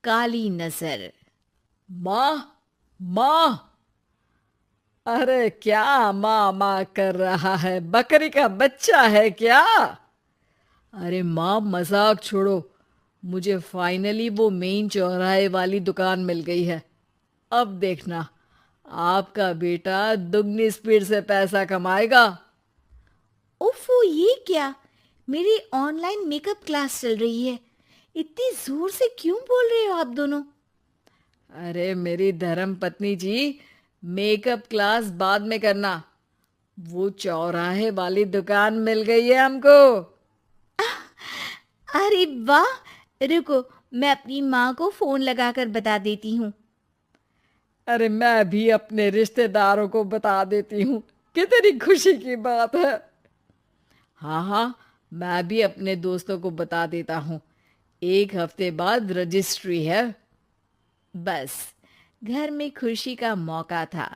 काली नजर। माँ, माँ। अरे क्या माँ माँ कर रहा है? बकरी का बच्चा है क्या? अरे माँ, मजाक छोड़ो। मुझे फाइनली वो मेन चौराहे वाली दुकान मिल गई है। अब देखना, आपका बेटा दुगनी स्पीड से पैसा कमाएगा। ओफो, ये क्या? मेरी ऑनलाइन मेकअप क्लास चल रही है। इतनी जोर से क्यों बोल रहे हो आप दोनों? अरे मेरी धर्म पत्नी जी, मेकअप क्लास बाद में करना। वो चौराहे वाली दुकान मिल गई है हमको। अरे वाह! रुको, मैं अपनी माँ को फोन लगाकर बता देती हूँ। अरे मैं भी अपने रिश्तेदारों को बता देती हूँ। कितनी खुशी की बात है। हाँ हाँ, मैं भी अपने दोस्तों को बता देता हूँ। एक हफ्ते बाद रजिस्ट्री है। बस, घर में खुशी का मौका था।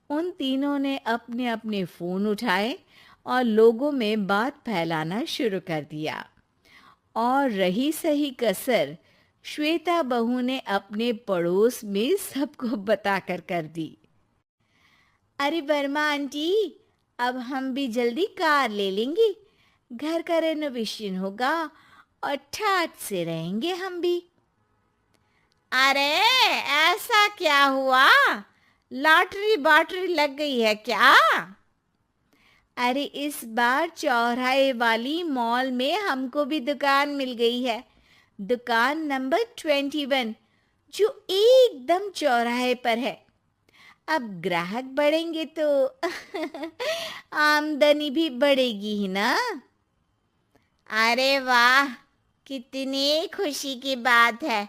उन तीनों ने अपने अपने फोन उठाए और लोगों में बात फैलाना शुरू कर दिया। और रही सही कसर, श्वेता बहू ने अपने पड़ोस में सबको बताकर कर दी। अरे वर्मा आंटी, अब हम भी जल्दी कार ले लेंगे। घर का रेनोवेशन होगा और ठाट से रहेंगे हम भी। अरे, ऐसा क्या हुआ? लॉटरी बाटरी लग गई है क्या? अरे, इस बार चौराहे वाली मॉल में हमको भी दुकान मिल गई है। दुकान नंबर 21, जो एकदम चौराहे पर है। अब ग्राहक बढ़ेंगे तो आमदनी भी बढ़ेगी ही ना। अरे वाह, कितनी खुशी की बात है।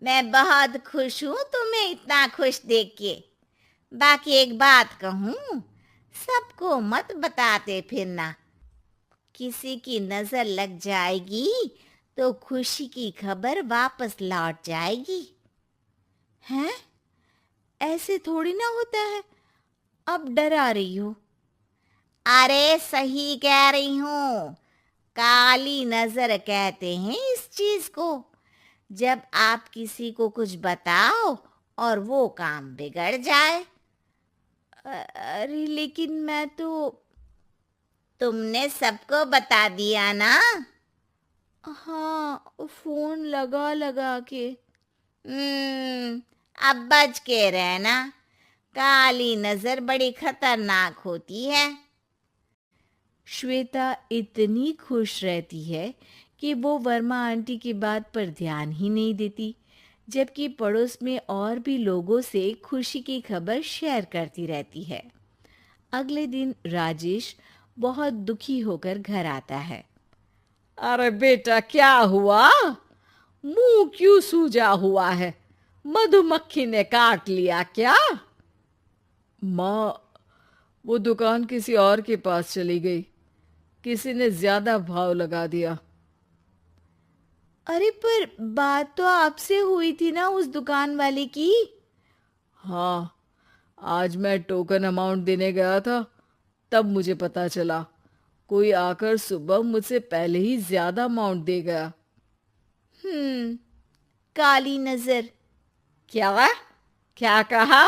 मैं बहुत खुश हूँ तुम्हें इतना खुश देख के। बाकी एक बात कहूँ, सबको मत बताते फिरना। किसी की नजर लग जाएगी तो खुशी की खबर वापस लौट जाएगी। हैं? ऐसे थोड़ी ना होता है। अब डरा रही हो। अरे सही कह रही हूँ। काली नजर कहते हैं इस चीज को। जब आप किसी को कुछ बताओ और वो काम बिगड़ जाए। अरे लेकिन मैं तो। तुमने सबको बता दिया ना? हाँ, फोन लगा लगा के। अब बच के रहना। काली नजर बड़ी खतरनाक होती है। श्वेता इतनी खुश रहती है कि वो वर्मा आंटी की बात पर ध्यान ही नहीं देती, जबकि पड़ोस में और भी लोगों से खुशी की खबर शेयर करती रहती है। अगले दिन राजेश बहुत दुखी होकर घर आता है। अरे बेटा, क्या हुआ? मुंह क्यों सूजा हुआ है? मधुमक्खी ने काट लिया क्या? माँ, वो दुकान किसी और के पास चली गई। किसी ने ज्यादा भाव लगा दिया। अरे पर बात तो आपसे हुई थी ना उस दुकान वाले की। हाँ, आज मैं टोकन अमाउंट देने गया था, तब मुझे पता चला। कोई आकर सुबह मुझसे पहले ही ज्यादा अमाउंट दे गया। हम्म, काली नजर। क्या? क्या कहा?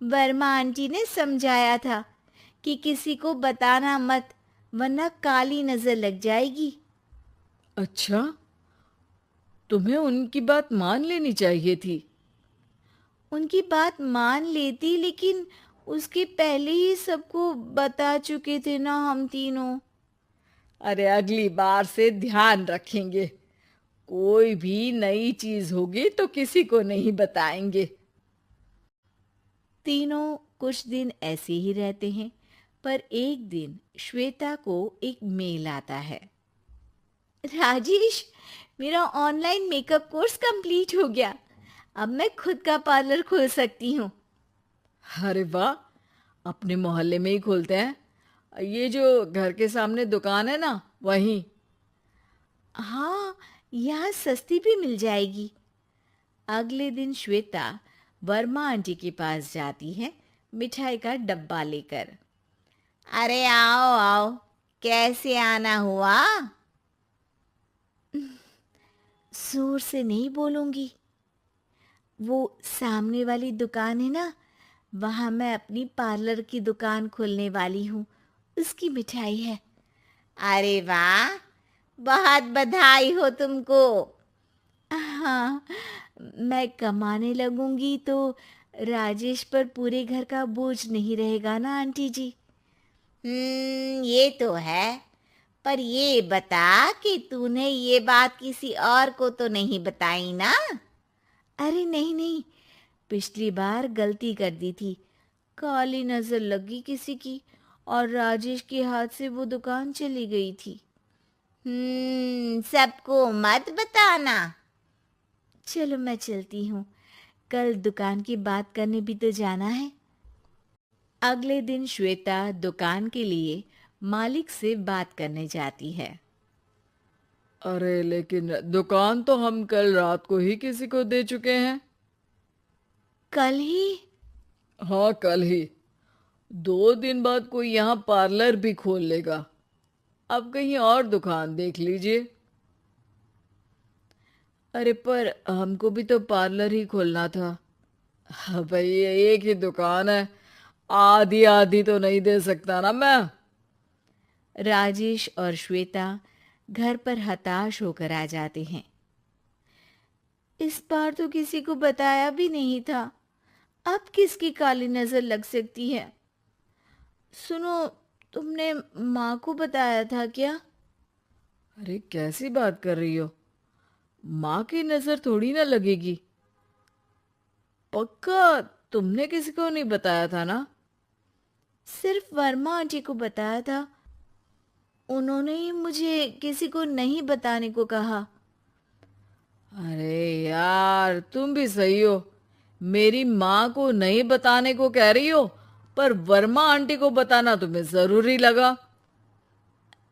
वर्मा आंटी ने समझाया था कि किसी को बताना मत, वरना काली नजर लग जाएगी। अच्छा, तुम्हें उनकी बात मान लेनी चाहिए थी। उनकी बात मान लेती, लेकिन उसके पहले ही सबको बता चुके थे ना हम तीनों। अरे अगली बार से ध्यान रखेंगे। कोई भी नई चीज होगी तो किसी को नहीं बताएंगे। तीनों कुछ दिन ऐसे ही रहते हैं, पर एक दिन श्वेता को एक मेल आता है। राजेश, मेरा ऑनलाइन मेकअप कोर्स कंप्लीट हो गया। अब मैं खुद का पार्लर खोल सकती हूँ। अरे वाह, अपने मोहल्ले में ही खोलते हैं। ये जो घर के सामने दुकान है ना, वहीं। हाँ, यहाँ सस्ती भी मिल जाएगी। अगले दिन श्वेता वर्मा आंटी के पास जाती है, मिठाई का डब्बा लेकर। अरे आओ आओ, कैसे आना हुआ? जोर से नहीं बोलूंगी। वो सामने वाली दुकान है ना, वहां मैं अपनी पार्लर की दुकान खोलने वाली हूँ, उसकी मिठाई है। अरे वाह, बहुत बधाई हो तुमको। हाँ, मैं कमाने लगूंगी तो राजेश पर पूरे घर का बोझ नहीं रहेगा ना आंटी जी। ये तो है। पर ये बता कि तूने ये बात किसी और को तो नहीं बताई ना? अरे नहीं नहीं, पिछली बार गलती कर दी थी, काली नजर लगी किसी की और राजेश के हाथ से वो दुकान चली गई थी। सबको मत बताना। चलो मैं चलती हूँ, कल दुकान की बात करने भी तो जाना है। अगले दिन श्वेता दुकान के लिए मालिक से बात करने जाती है। अरे लेकिन दुकान तो हम कल रात को ही किसी को दे चुके हैं। कल ही? हाँ, कल ही। 2 दिन बाद कोई यहाँ पार्लर भी खोल लेगा। अब कहीं और दुकान देख लीजिए। अरे पर हमको भी तो पार्लर ही खोलना था। हाँ भाई, ये एक ही दुकान है, आधी आधी तो नहीं दे सकता ना मैं। राजेश और श्वेता घर पर हताश होकर आ जाते हैं। इस बार तो किसी को बताया भी नहीं था, अब किसकी काली नजर लग सकती है? सुनो, तुमने माँ को बताया था क्या? अरे कैसी बात कर रही हो? माँ की नजर थोड़ी ना लगेगी। पक्का तुमने किसी को नहीं बताया था ना? सिर्फ वर्मा आंटी को बताया था, उन्होंने ही मुझे किसी को नहीं बताने को कहा। अरे यार, तुम भी सही हो। मेरी माँ को नहीं बताने को कह रही हो, पर वर्मा आंटी को बताना तुम्हें जरूरी लगा।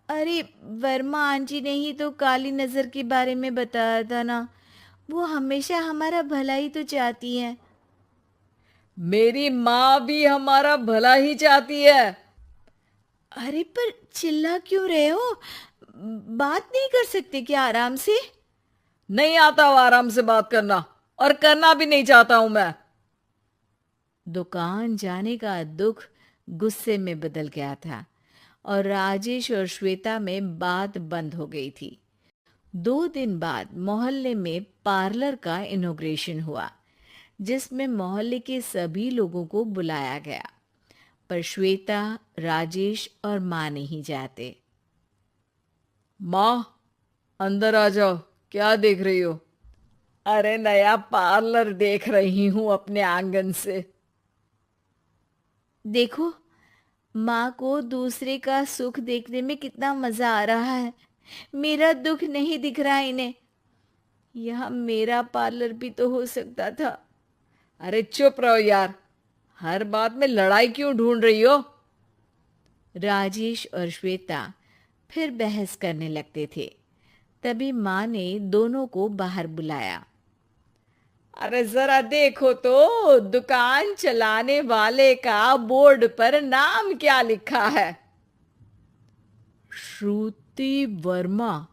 अरे वर्मा आंटी ने ही तो काली नज़र के बारे में बताया था ना, वो हमेशा हमारा भला ही तो चाहती है। मेरी माँ भी हमारा भला ही चाहती है। अरे पर चिल्ला क्यों रहे हो? बात नहीं कर सकते क्या आराम से? नहीं आता हो आराम से बात करना, और करना भी नहीं चाहता हूं मैं। दुकान जाने का दुख गुस्से में बदल गया था और राजेश और श्वेता में बात बंद हो गई थी। 2 दिन बाद मोहल्ले में पार्लर का इनॉग्रेशन हुआ, जिसमें मोहल्ले के सभी लोगों को बुलाया गया, पर श्वेता, राजेश और माँ नहीं जाते। माँ, अंदर आ जाओ। क्या देख रही हो? अरे नया पार्लर देख रही हूं अपने आंगन से। देखो, माँ को दूसरे का सुख देखने में कितना मजा आ रहा है, मेरा दुख नहीं दिख रहा इन्हें। यह मेरा पार्लर भी तो हो सकता था। अरे चुप रहो यार, हर बात में लड़ाई क्यों ढूंढ रही हो? राजेश और श्वेता फिर बहस करने लगते थे। तभी माँ ने दोनों को बाहर बुलाया। अरे जरा देखो तो, दुकान चलाने वाले का बोर्ड पर नाम क्या लिखा है? श्रुति वर्मा।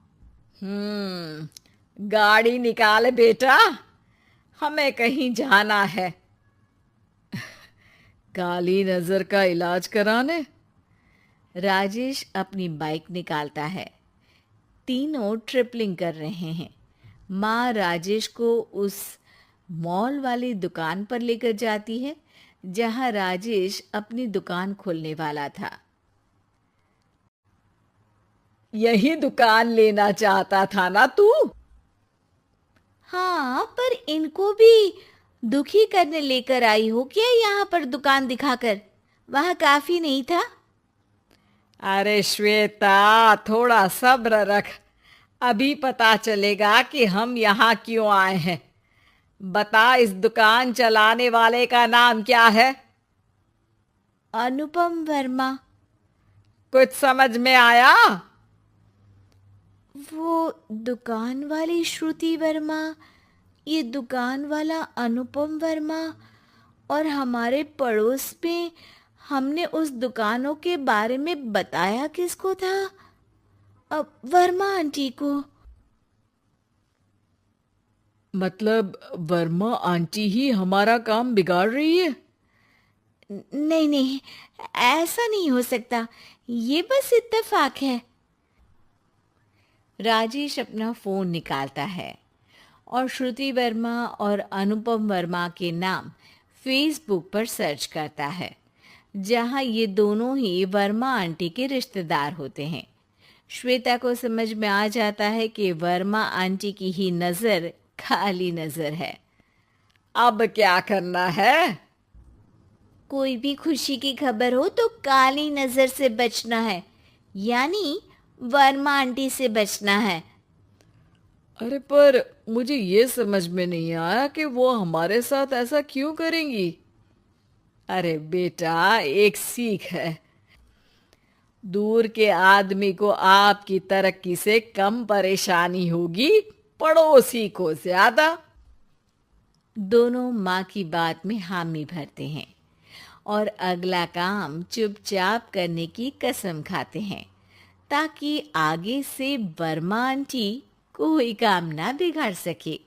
गाड़ी निकाल बेटा, हमें कहीं जाना है। काली नजर का इलाज कराने? राजेश अपनी बाइक निकालता है। तीनों ट्रिपलिंग कर रहे हैं। माँ राजेश को उस मॉल वाली दुकान पर लेकर जाती है जहाँ राजेश अपनी दुकान खोलने वाला था। यही दुकान लेना चाहता था ना तू? हाँ, पर इनको भी दुखी करने लेकर आई हो क्या यहाँ पर दुकान दिखाकर? वहाँ काफी नहीं था? अरे श्वेता, थोड़ा सब्र रख, अभी पता चलेगा कि हम यहाँ क्यों आए हैं। बता, इस दुकान चलाने वाले का नाम क्या है? अनुपम वर्मा। कुछ समझ में आया? वो दुकान वाली श्रुति वर्मा, ये दुकान वाला अनुपम वर्मा, और हमारे पड़ोस में हमने उस दुकानों के बारे में बताया किसको था? अब वर्मा आंटी को। मतलब वर्मा आंटी ही हमारा काम बिगाड़ रही है? नहीं नहीं, ऐसा नहीं हो सकता, ये बस इत्तेफाक है। राजेश अपना फोन निकालता है और श्रुति वर्मा और अनुपम वर्मा के नाम फेसबुक पर सर्च करता है, जहां ये दोनों ही वर्मा आंटी के रिश्तेदार होते हैं। श्वेता को समझ में आ जाता है कि वर्मा आंटी की ही नज़र खाली नज़र है। अब क्या करना है? कोई भी खुशी की खबर हो तो काली नज़र से बचना है, यानी वर्मा आंटी से बचना है। अरे पर मुझे ये समझ में नहीं आया कि वो हमारे साथ ऐसा क्यों करेंगी। अरे बेटा, एक सीख है, दूर के आदमी को आपकी तरक्की से कम परेशानी होगी, पड़ोसी को ज्यादा। दोनों माँ की बात में हामी भरते हैं और अगला काम चुपचाप करने की कसम खाते हैं, ताकि आगे से वर्मा आंटी कोई काम ना बिगाड़ सके।